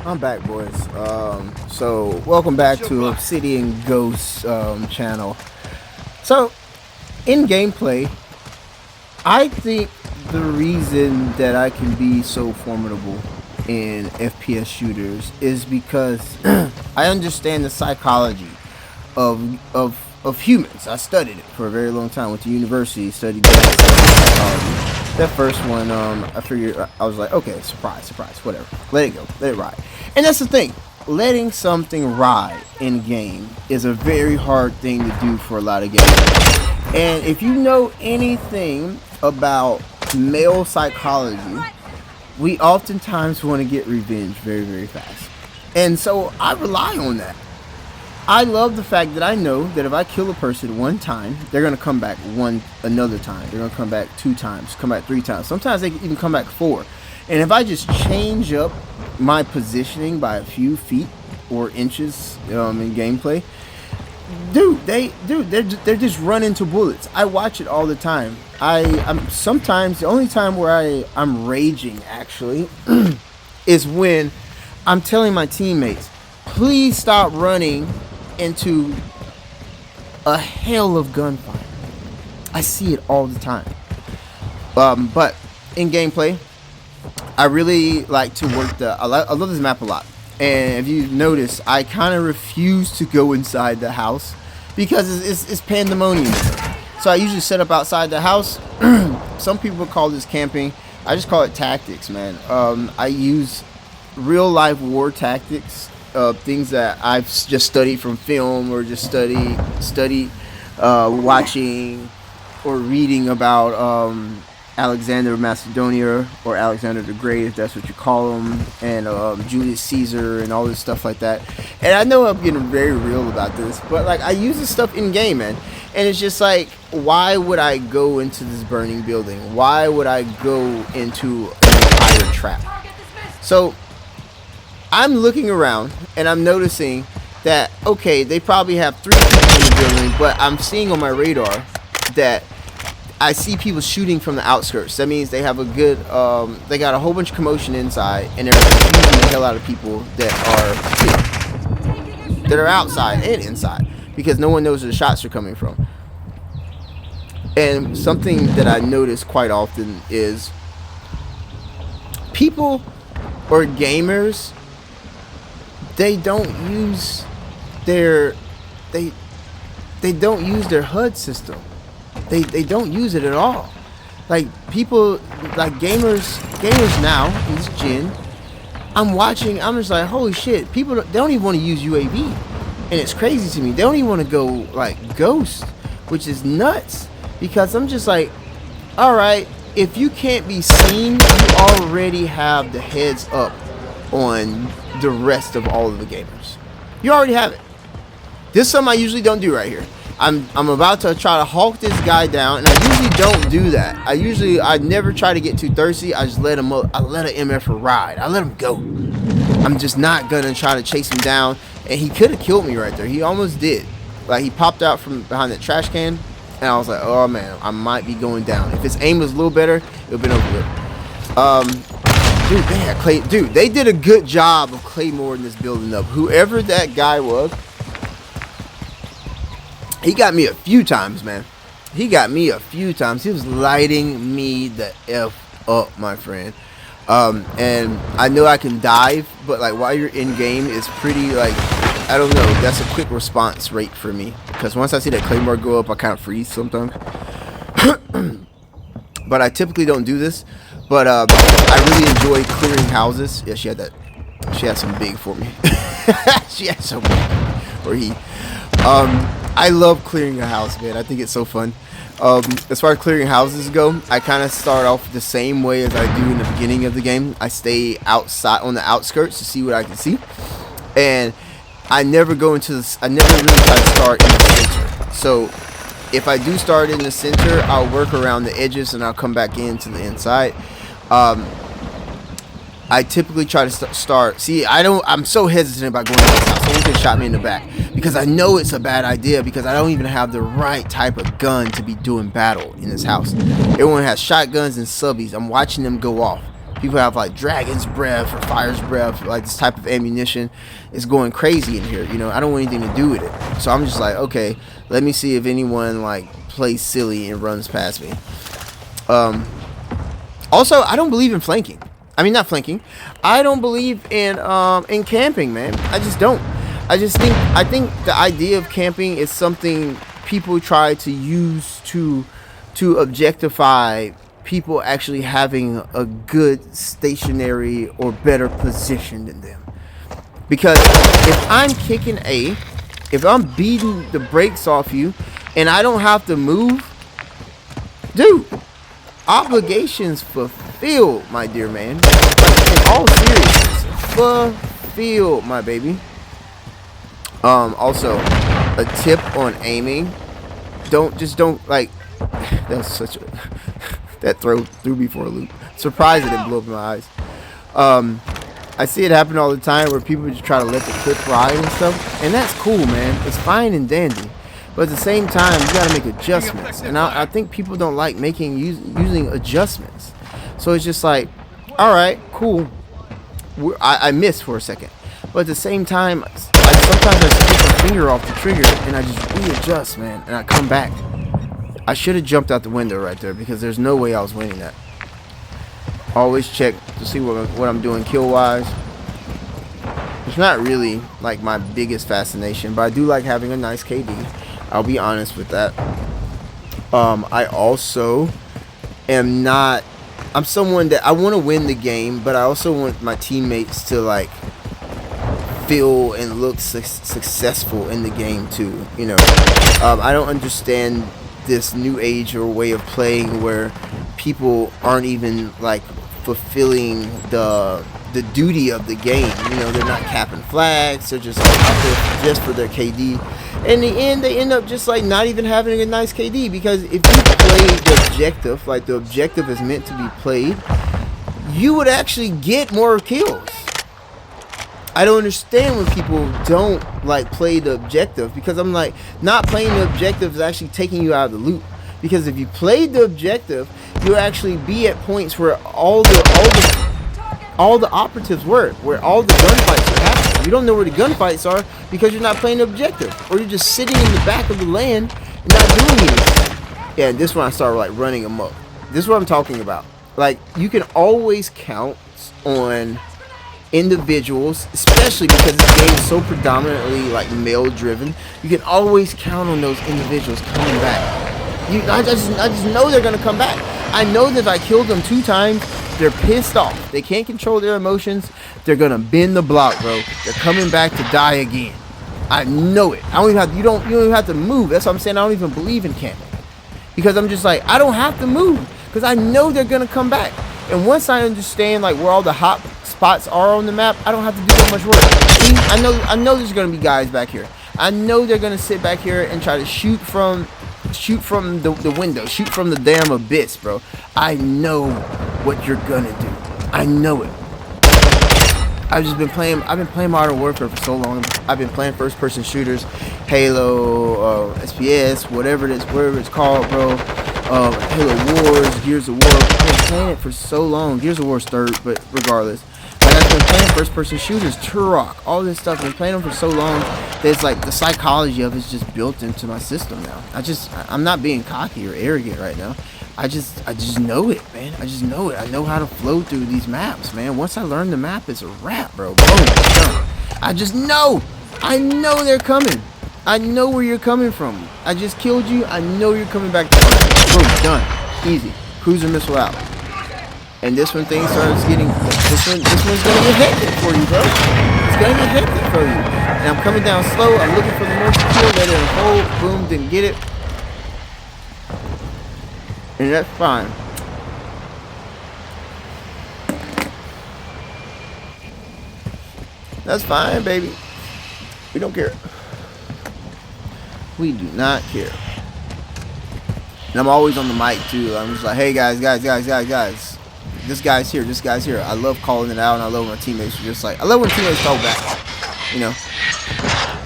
I'm back, boys. So welcome back to Obsidian Ghost channel. So, in gameplay, I think the reason that I can be so formidable in FPS shooters is because I understand the psychology of humans. I studied it for a very long time. Went to university, studied that, psychology. That first one, I figured I was like, okay, surprise, whatever. Let it go, let it ride. And that's the thing. Letting something ride in game is a very hard thing to do for a lot of gamers. And if you know anything about male psychology, we oftentimes want to get revenge very, very fast. And so I rely on that. I love the fact that I know that if I kill a person one time, they're going to come back another time. They're going to come back 2 times, come back 3 times. Sometimes they can even come back 4. And if I just change up my positioning by a few feet or inches in gameplay, they're just running into bullets. I watch it all the time. I'm sometimes the only time where I'm raging actually is when I'm telling my teammates, please stop running into a hell of gunfire. I see it all the time. But in gameplay, I really like to work I love this map a lot. And if you notice, I kind of refuse to go inside the house because it's pandemonium. So I usually set up outside the house. Some people call this camping. I just call it tactics, man. I use real life war tactics. Things that I've just studied from film or just study watching or reading about Alexander of Macedonia or Alexander the Great, if that's what you call him, and Julius Caesar and all this stuff like that. And I know I'm getting very real about this, but like I use this stuff in game, man. And it's just like, why would I go into this burning building? Why would I go into an iron trap? So I'm looking around and I'm noticing that, okay, they probably have 3 people in the building, but I'm seeing on my radar that I see people shooting from the outskirts. That means they have a good, they got a whole bunch of commotion inside, and they're confusing the hell out of people that are outside and inside, because no one knows where the shots are coming from. And something that I notice quite often is people or gamers, they don't use their HUD system. They don't use it at all. Like people, like gamers now in this gen, I'm just like, holy shit, people they don't even want to use UAV, and it's crazy to me. They don't even want to go like Ghost, which is nuts, because I'm just like, all right, if you can't be seen, you already have the heads up on the rest of all of the gamers. You already have it. This is something I usually don't do right here. I'm about to try to hawk this guy down, and I usually don't do that. I never try to get too thirsty. I just let him up. I let an MF ride. I let him go. I'm just not gonna try to chase him down. And he could have killed me right there. He almost did. Like he popped out from behind that trash can, and I was like, oh man, I might be going down. If his aim was a little better, it would have been over with. Dude, they had Clay. Dude, they did a good job of Claymoring this building up. Whoever that guy was, he got me a few times, man. He got me a few times. He was lighting me the F up, my friend. And I know I can dive, but like while you're in game, it's pretty like, I don't know. That's a quick response rate for me, because once I see that Claymore go up, I kind of freeze sometimes. But I typically don't do this. But I really enjoy clearing houses. Yeah, she had that. She had some big for me. She had some big, or he. I love clearing a house, man. I think it's so fun. As far as clearing houses go, I kind of start off the same way as I do in the beginning of the game. I stay outside on the outskirts to see what I can see, and I never go into this. I never really try to start in the center. So if I do start in the center, I'll work around the edges and I'll come back into the inside. I typically try to start. See, I'm so hesitant about going to this house. Someone could shot me in the back because I know it's a bad idea, because I don't even have the right type of gun to be doing battle in this house. Everyone has shotguns and subbies. I'm watching them go off. People have like dragon's breath or fire's breath, like this type of ammunition is going crazy in here. You know, I don't want anything to do with it. So I'm just like, okay, let me see if anyone like plays silly and runs past me. Also, I don't believe in flanking. I mean, not flanking. I don't believe in camping, man. I just don't. I think the idea of camping is something people try to use to objectify people actually having a good stationary or better position than them. Because if I'm kicking A, if I'm beating the brakes off you and I don't have to move, dude, obligations fulfilled, my dear man. Like, in all seriousness, fulfilled, my baby. Also, a tip on aiming: don't like. That was such a that threw me for a loop. Surprised it didn't blow up in my eyes. I see it happen all the time where people just try to let the clip ride and stuff, and that's cool, man. It's fine and dandy, but at the same time, you gotta make adjustments, and I think people don't like using adjustments. So it's just like, all right, cool. I missed for a second, but at the same time, sometimes I just take my finger off the trigger and I just readjust, man, and I come back. I should have jumped out the window right there because there's no way I was winning that. Always check to see what I'm doing kill wise. It's not really like my biggest fascination, but I do like having a nice KD. I'll be honest with that. I also am not. I'm someone that I want to win the game, but I also want my teammates to like feel and look successful in the game too. You know, I don't understand this new age or way of playing where people aren't even like fulfilling the duty of the game. You know, they're not capping flags. They're just like out there just for their KD. In the end, they end up just like not even having a nice KD, because if you play the objective, like the objective is meant to be played, you would actually get more kills. I don't understand when people don't like play the objective, because I'm like, not playing the objective is actually taking you out of the loop. Because if you played the objective, you'll actually be at points where all the operatives were, where all the gunfights are happening. You don't know where the gunfights are because you're not playing the objective, or you're just sitting in the back of the land and not doing anything. Yeah, and this one I started like running amok. This is what I'm talking about. Like, you can always count on individuals, especially because this game is so predominantly like male driven. You can always count on those individuals coming back. I just know they're gonna come back. I know that if I killed them 2 times, they're pissed off. They can't control their emotions. They're gonna bend the block, bro. They're coming back to die again. I know it. I don't even have. You don't even have to move. That's what I'm saying. I don't even believe in camping, because I'm just like, I don't have to move because I know they're gonna come back. And once I understand like where all the hot spots are on the map, I don't have to do that much work. See, I know there's gonna be guys back here. I know they're gonna sit back here and try to shoot from the window, shoot from the damn abyss, bro. I know what you're gonna do. I know it. I've been playing Modern Warfare for so long. I've been playing first-person shooters, Halo, SPS, whatever it's called, bro. Halo Wars, Gears of War. I've been playing it for so long. Gears of War's third, but regardless. Like, I've been playing first-person shooters, Turok, all this stuff. I've been playing them for so long. There's like the psychology of it's just built into my system now. I'm not being cocky or arrogant right now. I just know it, man. I just know it. I know how to flow through these maps, man. Once I learn the map, it's a wrap, bro. Boom, done. I just know. I know they're coming. I know where you're coming from. I just killed you. I know you're coming back to me. Boom, done. Easy. Cruiser missile out. And this one thing starts getting. This one's gonna get hectic for you, bro. It's gonna get hectic for you. And I'm coming down slow. I'm looking for the mercy kill. Let it hold. Boom, didn't get it. And that's fine. That's fine, baby. We don't care. We do not care. And I'm always on the mic too. I'm just like, hey guys. This guy's here. I love calling it out, and I love when my teammates are just like, I love when teammates talk back. You know?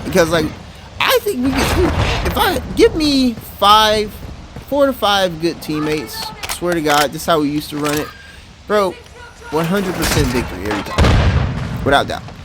Because like, I think we can, if I give me 4 to 5 good teammates, swear to God, this is how we used to run it, bro. 100% victory every time, without doubt.